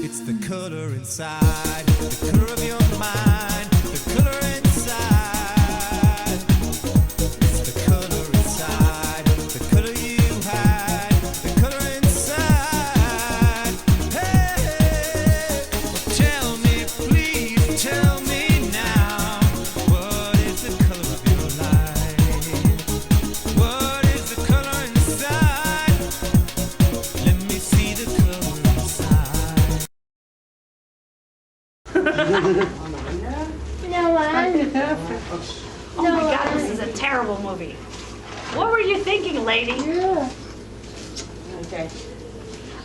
It's the color inside, the color of your mind, the color inside. It's the color inside, the color you hide, the color inside. Hey, tell me, please tell me now, what is the color of your life? What is the color inside? Let me see the color inside. No one. Oh my God, this is a terrible movie. What were you thinking, lady? Okay.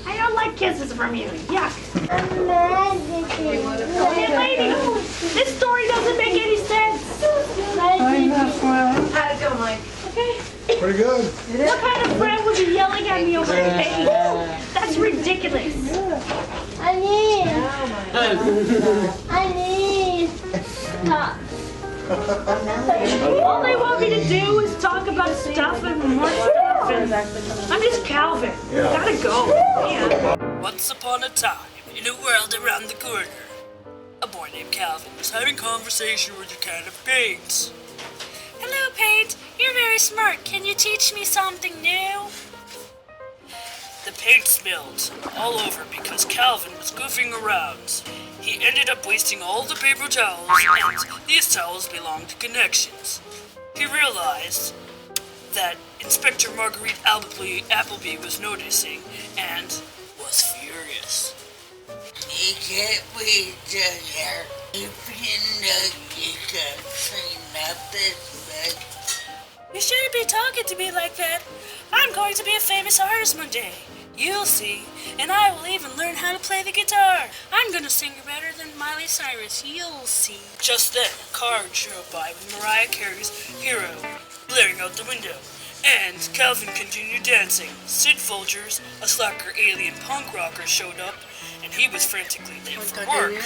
I don't like kisses from you. Yuck. I'm mad. Hey, lady, this story doesn't make any sense. How'd it go, Mike? Okay. Pretty good. What kind of friend would be yelling at me over a date? That's ridiculous. I need. Stop. All they want me to do is talk about stuff and more stuff. And I'm just Calvin. Gotta go. Man. Once upon a time, in a world around the corner, a boy named Calvin was having conversation with a can of paint. Hello, Paint. You're very smart. Can you teach me something new? The paint spilled all over because Calvin was goofing around. He ended up wasting all the paper towels, and these towels belonged to Connections. He realized that Inspector Marguerite Appleby was noticing and was furious. You can't be down here if you know you can clean up this mess. You shouldn't be talking to me like that. I'm going to be a famous artist one day. You'll see, and I will even learn how to play the guitar. I'm gonna sing better than Miley Cyrus. You'll see. Just then, a car drove by with Mariah Carey's Hero blaring out the window, and Calvin continued dancing. Sid Folgers, a slacker alien punk rocker, showed up, and he was frantically late for work.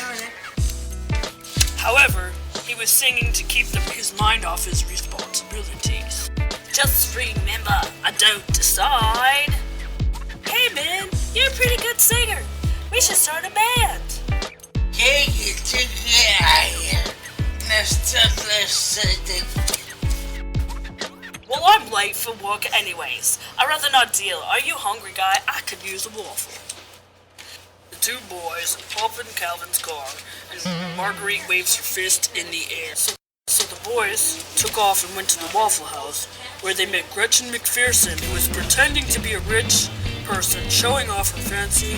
However, he was singing to keep his mind off his responsibilities. Just remember, I don't decide. Hey man, you're a pretty good singer. We should start a band. Hey, you took it out of here. Now stop listening. Well, I'm late for work anyways. I'd rather not deal. Are you hungry, guy? I could use a waffle. The two boys hop in Calvin's car, and Marguerite waves her fist in the air. So the boys took off and went to the Waffle House, where they met Gretchen McPherson, who was pretending to be a rich person, showing off her fancy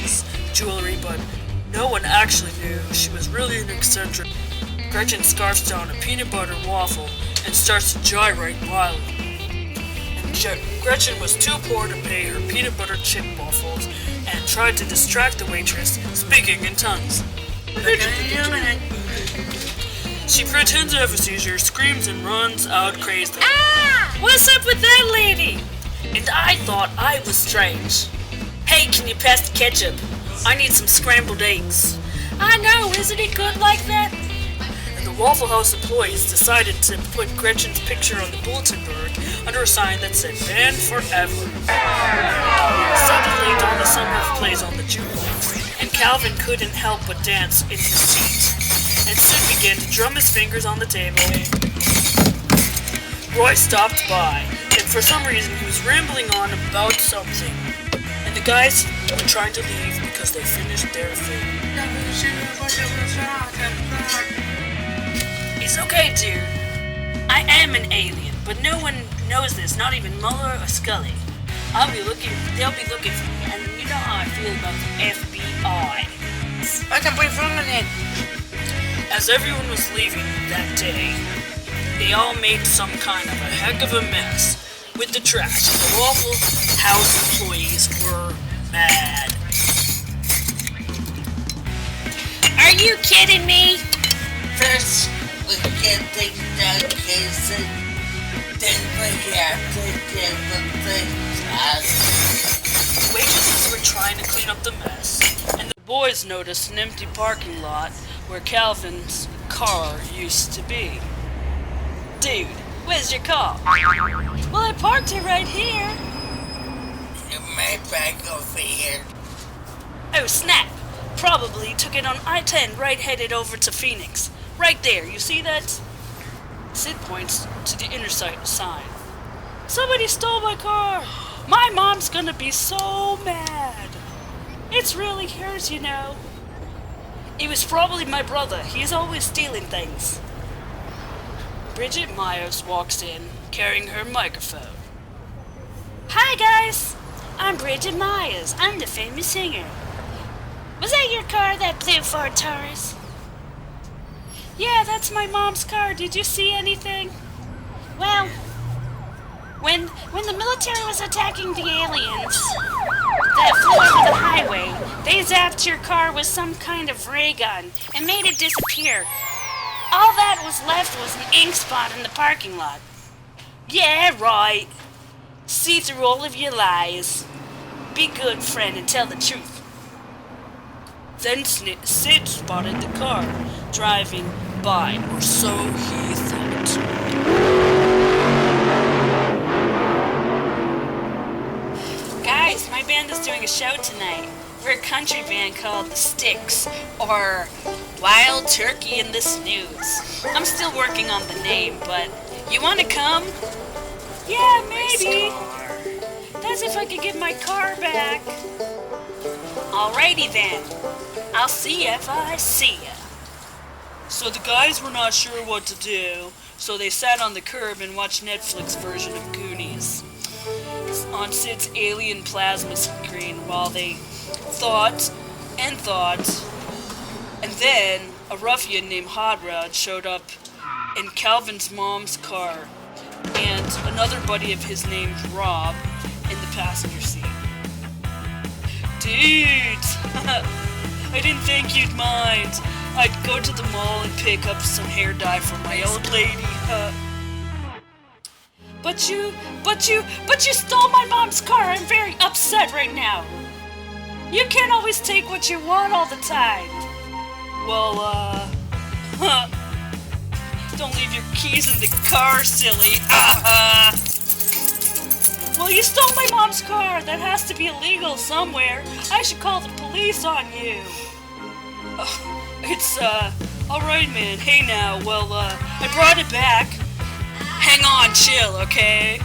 jewelry, but no one actually knew she was really an eccentric. Gretchen scarfs down a peanut butter waffle and starts to gyrate wildly. And Gretchen was too poor to pay her peanut butter chip waffles and tried to distract the waitress, speaking in tongues. She pretends to have a seizure, screams, and runs out crazed. Ah! What's up with that lady? And I thought I was strange. Hey, can you pass the ketchup? I need some scrambled eggs. I know, isn't it good like that? And the Waffle House employees decided to put Gretchen's picture on the bulletin board under a sign that said "Banned Forever." Suddenly, Donna Summer plays on the jukebox, and Calvin couldn't help but dance in his seat. And Sid began to drum his fingers on the table. Roy stopped by, and for some reason he was rambling on about something. And the guys were trying to leave because they finished their food. It's okay, dude. I am an alien, but no one knows this, not even Mueller or Scully. They'll be looking for me, and you know how I feel about the FBI. I can put phone on it. As everyone was leaving that day, they all made some kind of a heck of a mess with the trash. The Waffle House employees were mad. Are you kidding me? First, we get things done, Casey. Then we have to get the things out. Waitresses were trying to clean up the mess, and the boys noticed an empty parking lot where Calvin's car used to be. Dude, where's your car? Well, I parked it right here. You may back over here. Oh, snap. probably took it on I-10 right headed over to Phoenix. Right there, you see that? Sid points to the interstate sign. Somebody stole my car! My mom's gonna be so mad! It's really hers, you know. It was probably my brother. He's always stealing things. Bridget Myers walks in, carrying her microphone. Hi, guys! I'm Bridget Myers. I'm the famous singer. Was that your car, that blue Ford Taurus? Yeah, that's my mom's car. Did you see anything? Well, when the military was attacking the aliens that flew over the highway, they zapped your car with some kind of ray gun and made it disappear. All that was left was an ink spot in the parking lot. Yeah, right. See through all of your lies. Be good, friend, and tell the truth. Then Sid spotted the car driving by, or so he thought. Guys, my band is doing a show tonight. We're a country band called The Sticks, or Wild Turkey in the Snooze. I'm still working on the name, but you want to come? Yeah, maybe. That's if I could get my car back. Alrighty then. I'll see ya if I see ya. So the guys were not sure what to do, so they sat on the curb and watched Netflix version of Goonies on Sid's alien plasma screen while they thought. And then a ruffian named Hot Rod showed up in Calvin's mom's car, and another buddy of his named Rob in the passenger seat. Dude, I didn't think you'd mind. I'd go to the mall and pick up some hair dye for my old lady. But you stole my mom's car. I'm very upset right now. You can't always take what you want all the time. Well, don't leave your keys in the car, silly. Well, you stole my mom's car. That has to be illegal somewhere. I should call the police on you. It's, alright, man. Hey now, well, I brought it back. Hang on, chill, okay?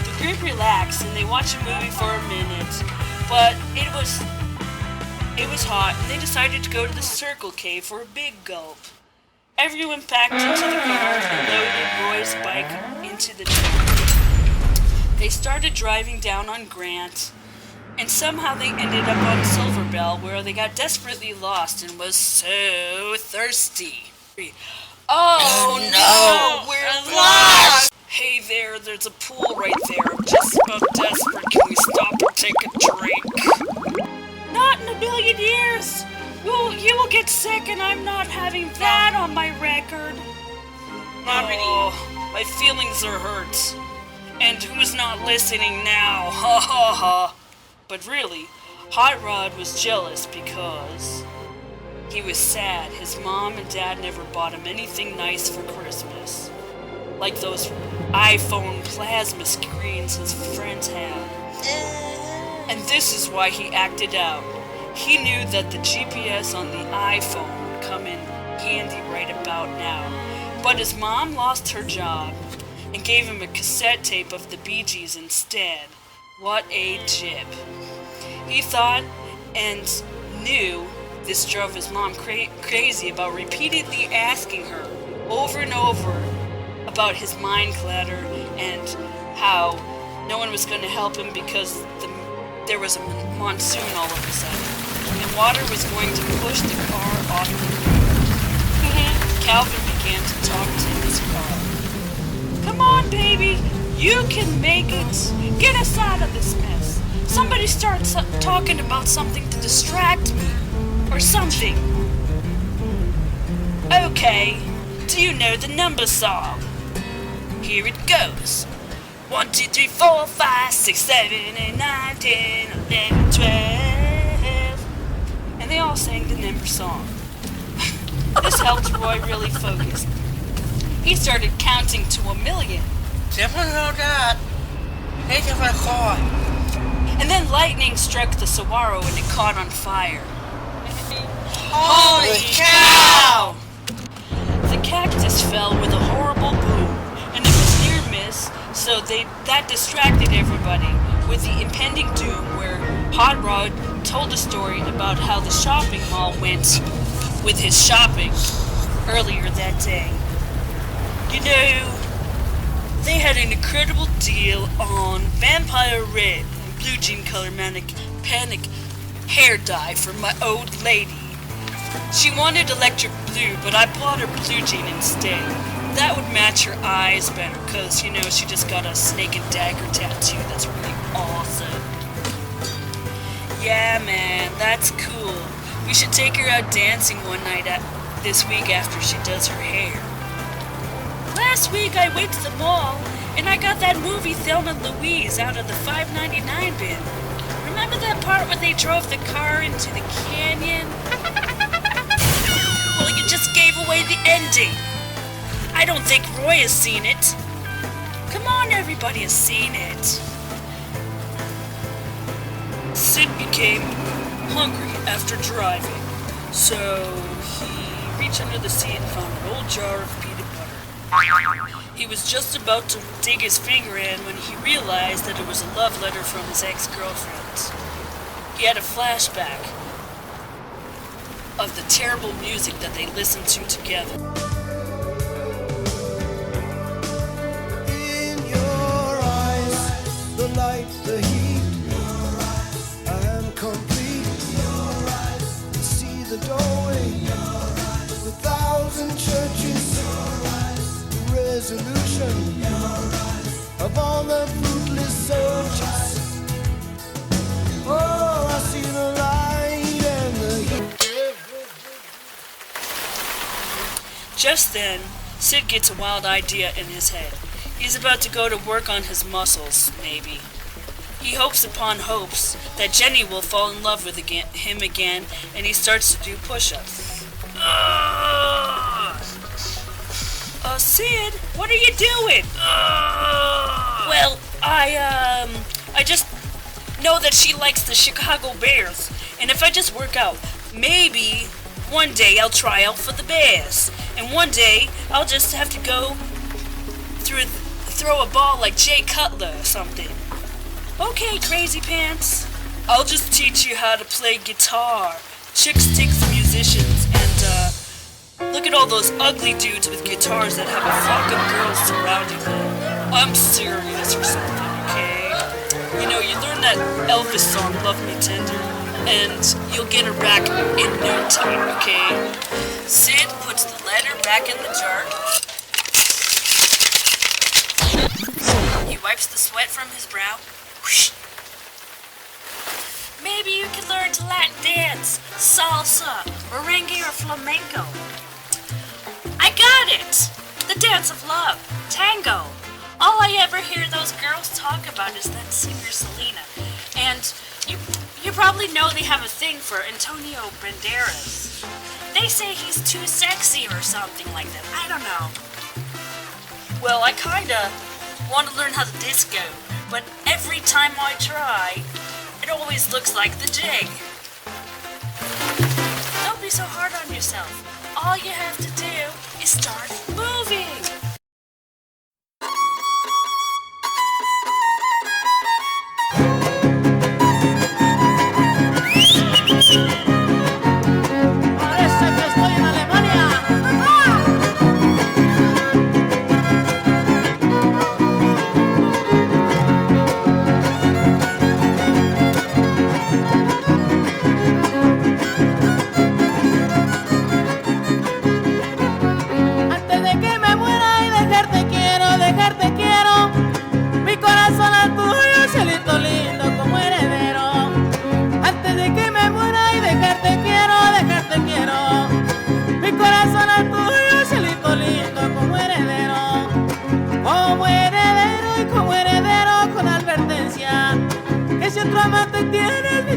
The group relaxed and they watched a movie for a minute, but it was hot and they decided to go to the Circle K for a big gulp. Everyone packed into the car and loaded Roy's bike into the trunk. They started driving down on Grant, and somehow they ended up on Silver Bell, where they got desperately lost and was so thirsty. Oh no, we're lost! Hey there's a pool right there. I'm just about desperate. Can we stop and take a drink? Not in a billion years! Well, you will get sick and I'm not having that on my record. Oh, my feelings are hurt. And who's not listening now? Ha ha ha. But really, Hot Rod was jealous because he was sad his mom and dad never bought him anything nice for Christmas. Like those iPhone plasma screens his friends had. And this is why he acted out. He knew that the GPS on the iPhone would come in handy right about now. But his mom lost her job and gave him a cassette tape of the Bee Gees instead. What a jip. He thought and knew this drove his mom crazy about repeatedly asking her over and over about his mind clutter and how no one was going to help him because there was a monsoon all of a sudden. And water was going to push the car off the road. Calvin began to talk to his car. Come on, baby. You can make it. Get us out of this mess. Somebody start talking about something to distract me. Or something. Okay. Do you know the number song? Here it goes. 1, 2, 3, 4, 5, 6, 7, 8, 9, 10, 11, 12. And they all sang the number song. This helped Roy really focus. He started counting to 1,000,000. And then lightning struck the saguaro and it caught on fire. Holy cow! The cactus fell with a horrible boom, and it was near miss, so that distracted everybody with the impending doom where Hot Rod told a story about how the shopping mall went with his shopping earlier that day. You know, they had an incredible deal on Vampire Red and Blue Jean Color Panic hair dye for my old lady. She wanted electric blue, but I bought her blue jean instead. That would match her eyes better, cause, you know, she just got a snake and dagger tattoo that's really awesome. Yeah, man, that's cool. We should take her out dancing one night this week after she does her hair. Last week I went to the mall, and I got that movie Thelma and Louise out of the $5.99 bin. Remember that part where they drove the car into the canyon? Well, you just gave away the ending. I don't think Roy has seen it. Come on, everybody has seen it. Sid became hungry after driving, so he reached under the seat and found an old jar of peanut butter. He was just about to dig his finger in when he realized that it was a love letter from his ex-girlfriend. He had a flashback of the terrible music that they listened to together. In your eyes, the light, the heat. Your eyes, I am complete. Your eyes, see the doorway. Your eyes, the thousand churches. Your eyes, the resolution. Your eyes, of all the fruitless searches. Oh, I see the light and the heat. Just then, Sid gets a wild idea in his head. He's about to go to work on his muscles, maybe. He hopes upon hopes that Jenny will fall in love with him again, and he starts to do push-ups. Sid, what are you doing? Well, I just know that she likes the Chicago Bears, and if I just work out, maybe one day I'll try out for the Bears, and one day I'll just have to go throw a ball like Jay Cutler or something. Okay, crazy pants. I'll just teach you how to play guitar. Chicks musicians, and look at all those ugly dudes with guitars that have a flock of girls surrounding them. I'm serious or something, okay? You know, you learn that Elvis song, Love Me Tender, and you'll get her back in no time, okay? Sid puts the letter back in the jar. He wipes the sweat from his brow. Whoosh. Maybe you could learn to Latin dance, salsa, merengue, or flamenco. I got it! The dance of love, tango. All I ever hear those girls talk about is that singer Selena. And you probably know they have a thing for Antonio Banderas. They say he's too sexy or something like that. I don't know. Well, I kinda want to learn how to disco, but every time I try, it always looks like the jig. Don't be so hard on yourself. All you have to do is start moving.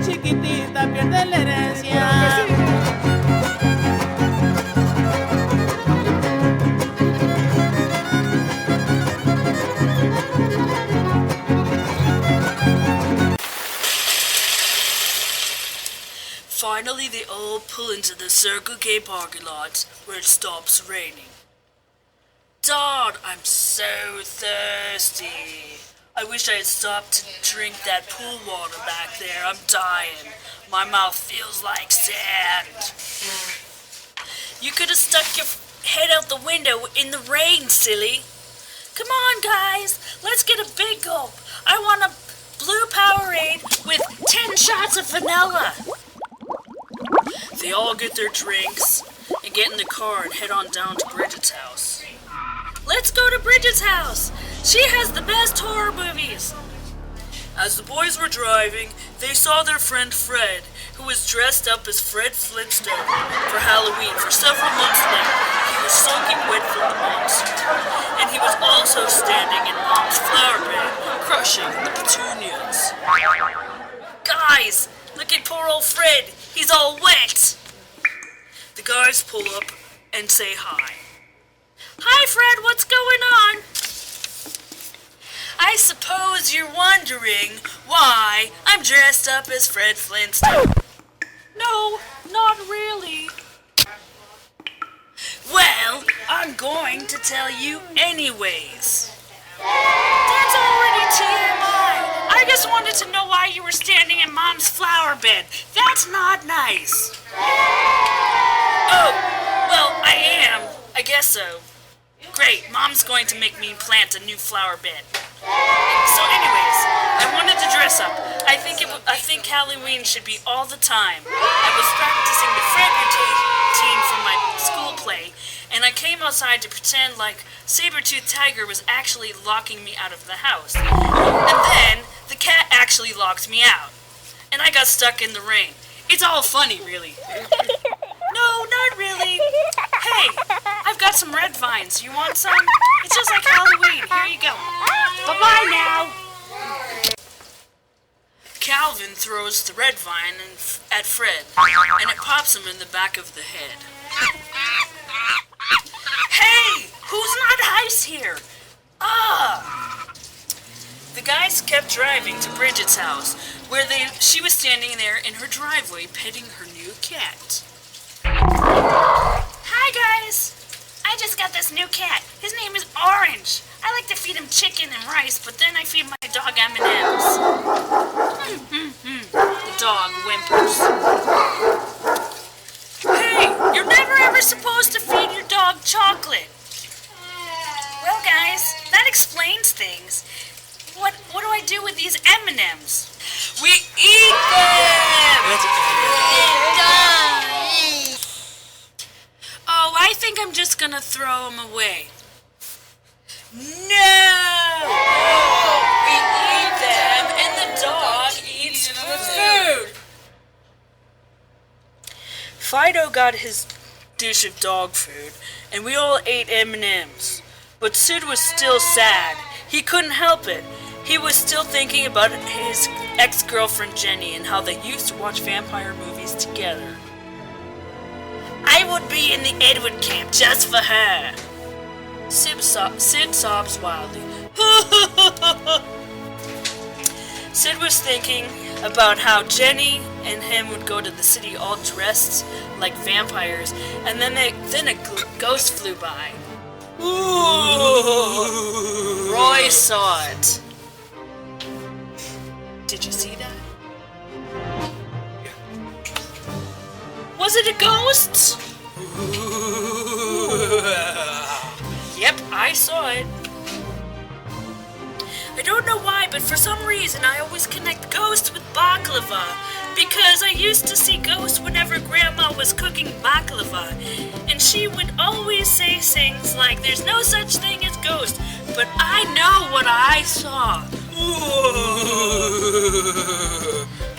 chiquitita pierde la herencia. Finally, they all pull into the Circle K parking lot where it stops raining. Dad, I'm so thirsty. I wish I had stopped to drink that pool water back there. I'm dying. My mouth feels like sand. You could have stuck your head out the window in the rain, silly. Come on, guys. Let's get a big gulp. I want a blue Powerade with 10 shots of vanilla. They all get their drinks and get in the car and head on down to Bridget's house. Let's go to Bridget's house. She has the best horror movies. As the boys were driving, they saw their friend Fred, who was dressed up as Fred Flintstone for Halloween. For several months later, he was soaking wet from the monster, and he was also standing in Mom's flower bed, crushing the petunias. Guys, look at poor old Fred. He's all wet. The guys pull up and say hi. Hi, Fred, what's going on? I suppose you're wondering why I'm dressed up as Fred Flintstone. No, not really. Well, I'm going to tell you anyways. That's already TMI. I just wanted to know why you were standing in Mom's flower bed. That's not nice. Oh, well, I am. I guess so. Great, Mom's going to make me plant a new flower bed. So anyways, I wanted to dress up. I think Halloween should be all the time. I was practicing the Fred routine from my school play, and I came outside to pretend like Saber-Tooth Tiger was actually locking me out of the house. And then the cat actually locked me out, and I got stuck in the rain. It's all funny, really. No, not really. Hey, I've got some red vines. You want some? It's just like Halloween. Here you go. Bye-bye now. Calvin throws the red vine at Fred, and it pops him in the back of the head. Hey, who's not nice here? The guys kept driving to Bridget's house, where she was standing there in her driveway petting her new cat. Hi, guys. I just got this new cat. His name is Orange. I like to feed him chicken and rice, but then I feed my dog M&Ms. The dog whimpers. Hey, you're never ever supposed to feed your dog chocolate. Well, guys, that explains things. What do I do with these M&Ms? We eat them! Oh, I think I'm just gonna throw them away. No! We eat them, and the dog eats the food. Fido got his dish of dog food, and we all ate M&Ms. But Sid was still sad. He couldn't help it. He was still thinking about his ex-girlfriend Jenny and how they used to watch vampire movies together. I would be in the Edward camp just for her. Sid sobs wildly. Sid was thinking about how Jenny and him would go to the city all dressed like vampires, and then a ghost flew by. Ooh. Roy saw it. Did you see that? Was it a ghost? Yep, I saw it. I don't know why, but for some reason I always connect ghosts with baklava, because I used to see ghosts whenever Grandma was cooking baklava, and she would always say things like, "There's no such thing as ghosts," but I know what I saw.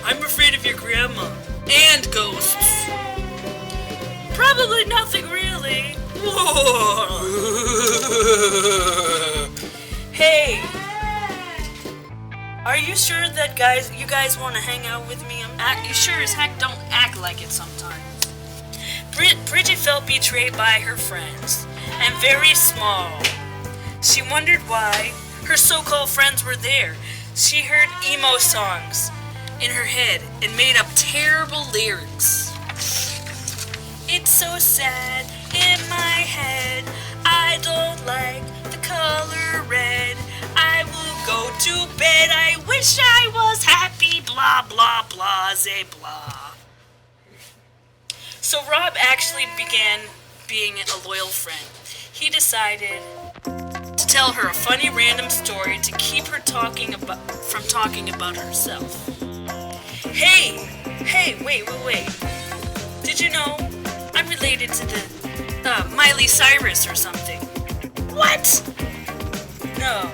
I'm afraid of your grandma and ghosts. Probably nothing really. Hey, are you sure that you guys want to hang out with me? You sure as heck don't act like it sometimes. Bridget felt betrayed by her friends, and very small. She wondered why her so-called friends were there. She heard emo songs in her head and made up terrible lyrics. It's so sad in my head, I don't like the color red. I will go to bed, I wish I was happy, blah blah blah, zay blah. So Rob actually began being a loyal friend. He decided to tell her a funny random story to keep her from talking about herself. Hey, wait. Did you know I'm related to the Miley Cyrus or something? What? No,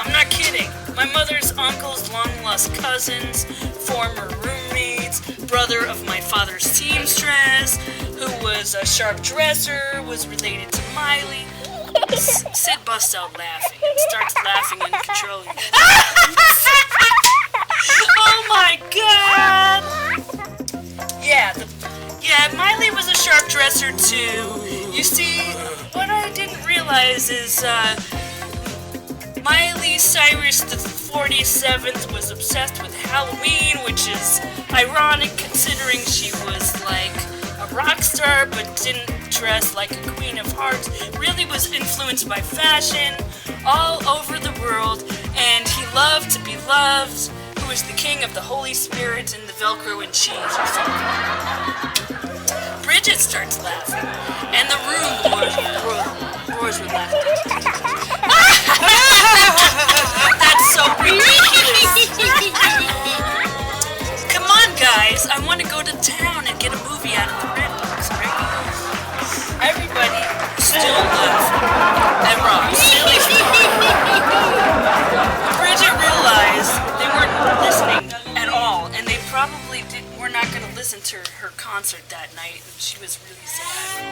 I'm not kidding. My mother's uncle's long-lost cousins, former roommates, brother of my father's seamstress, who was a sharp dresser, was related to Miley. Sid busts out laughing and starts laughing uncontrollably. Oh my god! Yeah, Miley was a sharp dresser too. You see, what I didn't realize is, Miley Cyrus the 47th was obsessed with Halloween, which is ironic considering she was like a rock star but didn't dress like a queen of hearts, really was influenced by fashion all over the world, and he loved to be loved, who was the king of the Holy Spirit and the Velcro and cheese or something. Bridget starts laughing, and the room roars with laughter. That's so ridiculous. Come on, guys. I want to go to town and get a movie out of the red box, right? Everybody still laughing. And Rob still Bridget realized they weren't listening at all, and they probably were not going to listen to her concert that night, and she was really sad.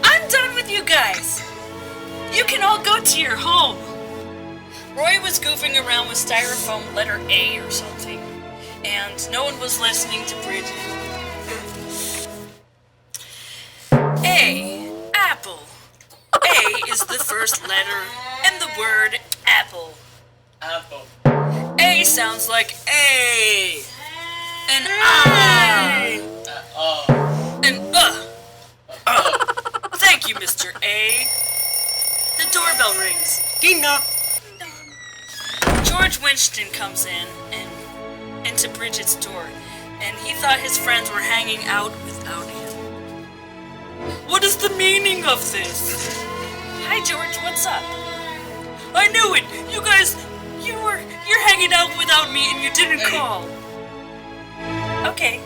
I'm done with you guys. You can all go to your home. Roy was goofing around with styrofoam letter A or something, and no one was listening to Bridget. A. Apple. A is the first letter in the word apple. Apple. A sounds like A. And I. And Thank you, Mr. A. The doorbell rings. Dina. George Winston comes in and into Bridget's door, and he thought his friends were hanging out without him. What is the meaning of this? Hi, George. What's up? I knew it. You guys, you're hanging out without me, and you didn't call. Okay.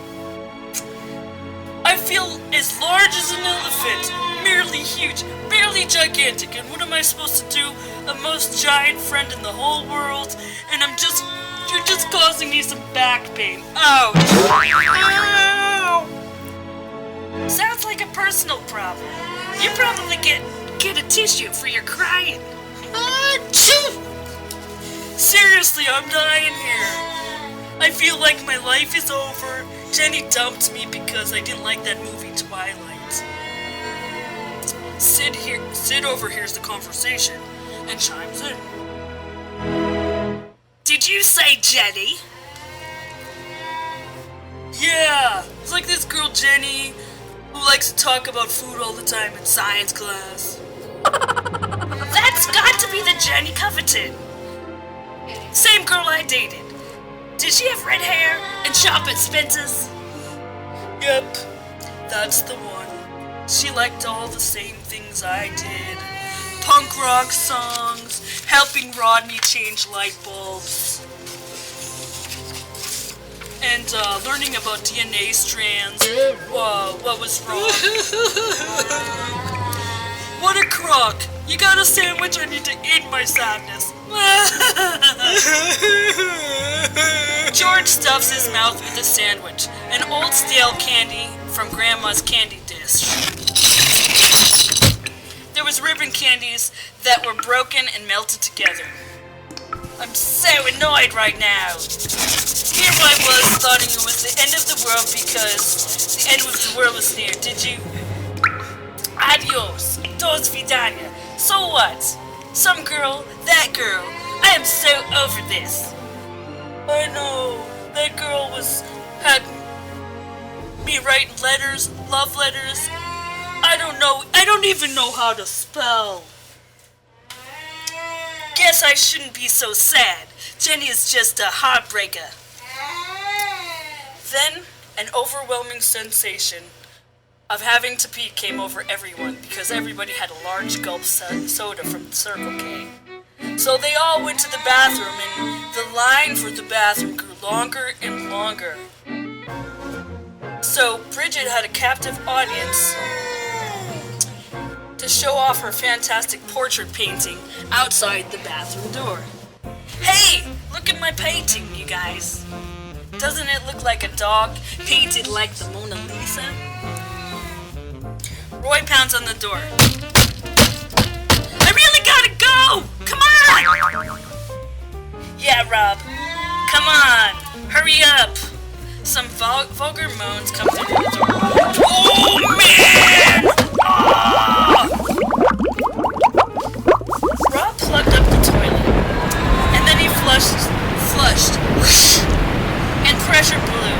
I feel as large as an elephant, merely huge, barely gigantic, and what am I supposed to do? The most giant friend in the whole world, and you're just causing me some back pain. Ouch! Ow! Sounds like a personal problem. You probably get a tissue for your crying. Seriously, I'm dying here. I feel like my life is over. Jenny dumped me because I didn't like that movie Twilight. Sid overhears the conversation and chimes in. Did you say Jenny? Yeah, it's like this girl Jenny who likes to talk about food all the time in science class. That's got to be the Jenny Covington. Same girl I dated. Did she have red hair and shop at Spencer's? Yep, that's the one. She liked all the same things I did. Punk rock songs, helping Rodney change light bulbs, and learning about DNA strands. What was wrong? What a crock! You got a sandwich? I need to eat my sadness. George stuffs his mouth with a sandwich, an old stale candy from Grandma's candy dish. There was ribbon candies that were broken and melted together. I'm so annoyed right now. Here I was, thought it was the end of the world because the end of the world was near. Did you? Adios. Dos vidania. So what? Some girl, that girl. I am so over this. I know. That girl had me write letters, love letters. I don't even know how to spell. Guess I shouldn't be so sad. Jenny is just a heartbreaker. Then, an overwhelming sensation of having to pee came over everyone because everybody had a large gulp soda from Circle K. So they all went to the bathroom, and the line for the bathroom grew longer and longer. So Bridget had a captive audience to show off her fantastic portrait painting outside the bathroom door. Hey, look at my painting, you guys. Doesn't it look like a dog painted like the Mona Lisa? Roy pounds on the door. I really gotta go! Come on! Yeah, Rob. Come on, hurry up. Some vulgar moans come through the door. Oh, man! Ah! Rob plugged up the toilet, and then he flushed, whoosh, and pressure blew.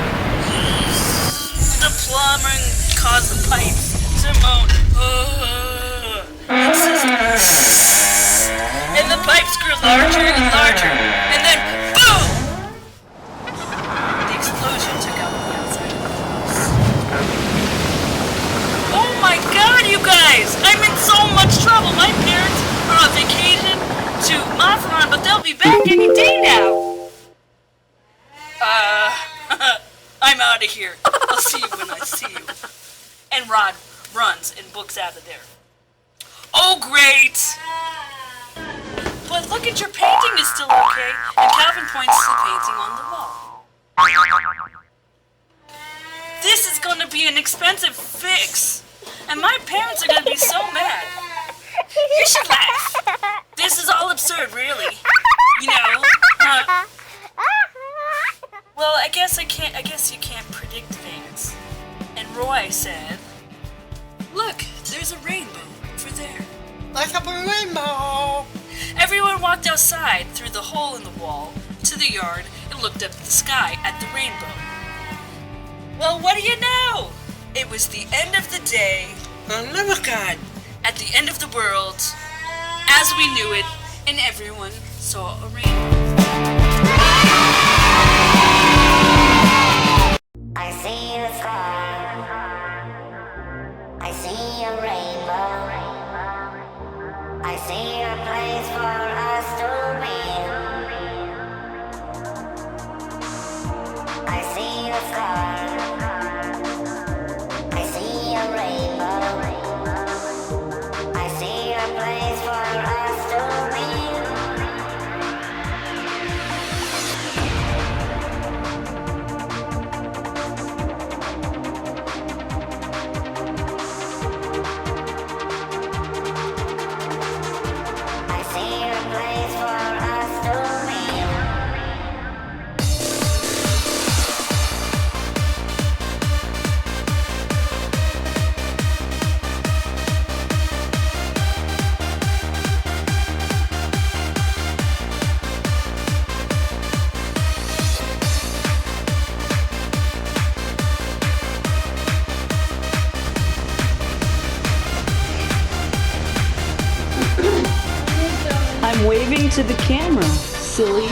The plumbing caused the pipes to moan. And the pipes grew larger and larger, and then boom! The explosion took out the outside of the house. Oh my god, you guys! I'm in so much trouble! My parents are on vacation to Mazatlan, but they'll be back any day now! I'm out of here. I'll see you when I see you. And Rod runs and books out of there. Oh, great! But look at your painting is still okay. And Calvin points to the painting on the wall. This is going to be an expensive fix. And my parents are going to be so mad. You should laugh. This is all absurd, really. You know. Well, I guess you can't predict things. And Roy said, "Look, there's a rainbow over there." Like a rainbow. Everyone walked outside through the hole in the wall to the yard and looked up at the sky at the rainbow. Well, what do you know? It was the end of the day. Oh my god. At the end of the world, as we knew it, and everyone saw a rainbow. I see the sky, I see a rainbow, I see a place for us to be. I see the sky, I see a rainbow, I see a place for us to be. I'm waving to the camera, silly.